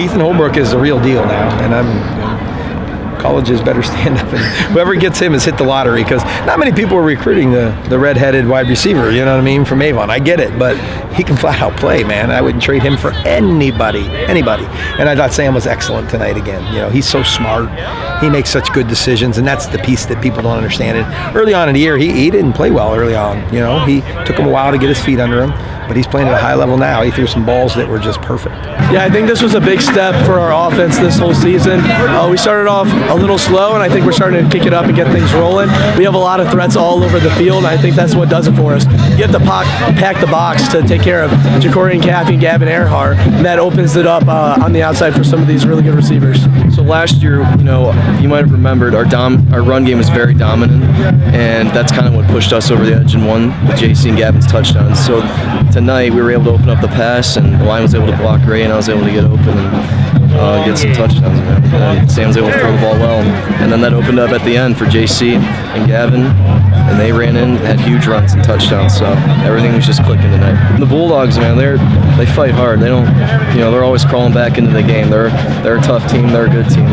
Ethan Holbrook is the real deal now, and colleges better stand up, and whoever gets him has hit the lottery, because not many people are recruiting the red-headed wide receiver, you know what I mean, from Avon. I get it, but he can flat out play, man. I wouldn't trade him for anybody. And I thought Sam was excellent tonight again. You know, he's so smart. He makes such good decisions, and that's the piece that people don't understand. And early on in the year, he didn't play well early on. You know, he took him a while to get his feet under him, but he's playing at a high level now. He threw some balls that were just perfect. Yeah, I think this was a big step for our offense this whole season. We started off a little slow, and I think we're starting to kick it up and get things rolling. We have a lot of threats all over the field, and I think that's what does it for us. You have to pack the box to take care of Jakorion Caffey and Gavin Earhart, and that opens it up on the outside for some of these really good receivers. So last year, you know, you might have remembered our run game was very dominant, and that's kind of what pushed us over the edge and won with JC and Gavin's touchdowns. So tonight we were able to open up the pass, and the line was able to block Ray, and I was able to get open and get some touchdowns. And Sam's able to throw the ball well, and then that opened up at the end for JC and Gavin, and they ran in, had huge runs and touchdowns. So everything was just clicking tonight. The Bulldogs, man, they fight hard. They don't, you know, they're always crawling back into the game. They're a tough team. They're a good team.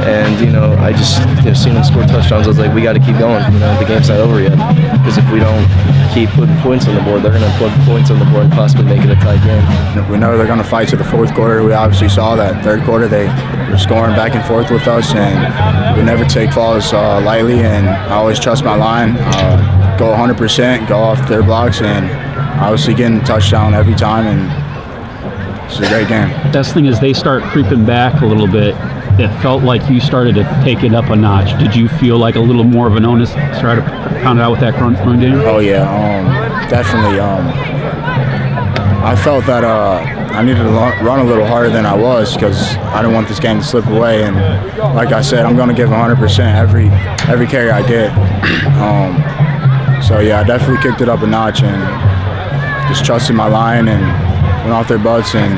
And you know, I just seeing them score touchdowns, I was like, we got to keep going. You know, the game's not over yet, because if we don't keep putting points on the board, they're going to put points on the board and possibly make it a tight game. We know they're going to fight to the fourth quarter. We obviously saw that. Third quarter, they were scoring back and forth with us, and we never take falls lightly. And I always trust my line, go 100%, go off their blocks, and obviously getting a touchdown every time. And it's a great game. Best thing is they start creeping back a little bit. It felt like you started to take it up a notch. Did you feel like a little more of an onus to try to pound it out with that run game? Oh yeah, definitely. I felt that I needed to run a little harder than I was, because I didn't want this game to slip away. And like I said, I'm going to give 100% every carry I get. So yeah, I definitely kicked it up a notch and just trusted my line and went off their butts, and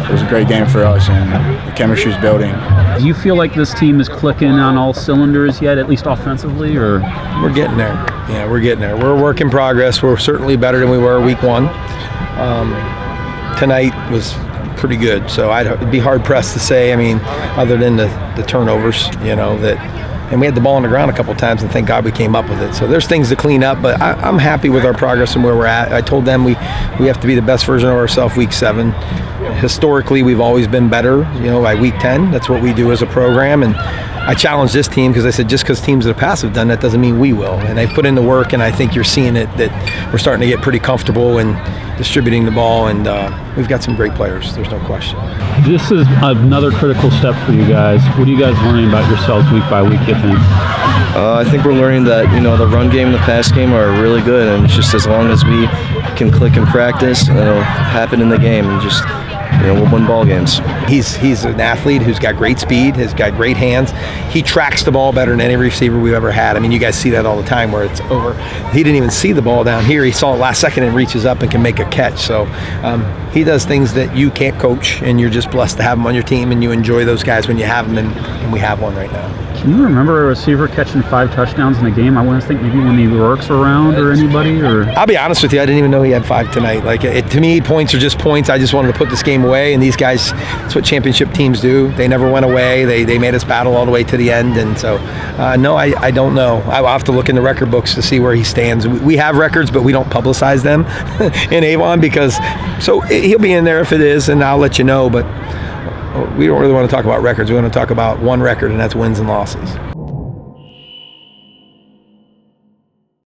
it was a great game for us, and the chemistry's building. Do you feel like this team is clicking on all cylinders yet, at least offensively, or? We're getting there. Yeah, we're getting there. We're a work in progress. We're certainly better than we were week one. Tonight was pretty good, so I'd be hard-pressed to say, I mean, other than the turnovers, you know, that, and we had the ball on the ground a couple times, and thank God we came up with it. So there's things to clean up, but I'm happy with our progress and where we're at. I told them we have to be the best version of ourselves week 7. Historically, we've always been better, you know, by week 10. That's what we do as a program. And I challenged this team, because I said, just because teams in the past have done that doesn't mean we will. And they've put in the work, and I think you're seeing it, that we're starting to get pretty comfortable in distributing the ball, and we've got some great players. There's no question. This is another critical step for you guys. What are you guys learning about yourselves week by week, you think? I think we're learning that, you know, the run game and the pass game are really good, and it's just as long as we can click and practice, it'll happen in the game, and just, you know, we'll win ball games. He's an athlete who's got great speed, has got great hands. He tracks the ball better than any receiver we've ever had. I mean, you guys see that all the time where it's over. He didn't even see the ball down here. He saw it last second and reaches up and can make a catch. So he does things that you can't coach, and you're just blessed to have him on your team, and you enjoy those guys when you have them, and we have one right now. Can you remember a receiver catching 5 touchdowns in a game? I want to think maybe when the Rourke's around or anybody, or? I'll be honest with you, I didn't even know he had 5 tonight. Like, to me, points are just points. I just wanted to put this game away, and these guys, that's what championship teams do. They never went away. They made us battle all the way to the end, and so, no, I don't know. I'll have to look in the record books to see where he stands. We have records, but we don't publicize them in Avon, because, so he'll be in there if it is, and I'll let you know, but we don't really want to talk about records. We want to talk about one record, and that's wins and losses.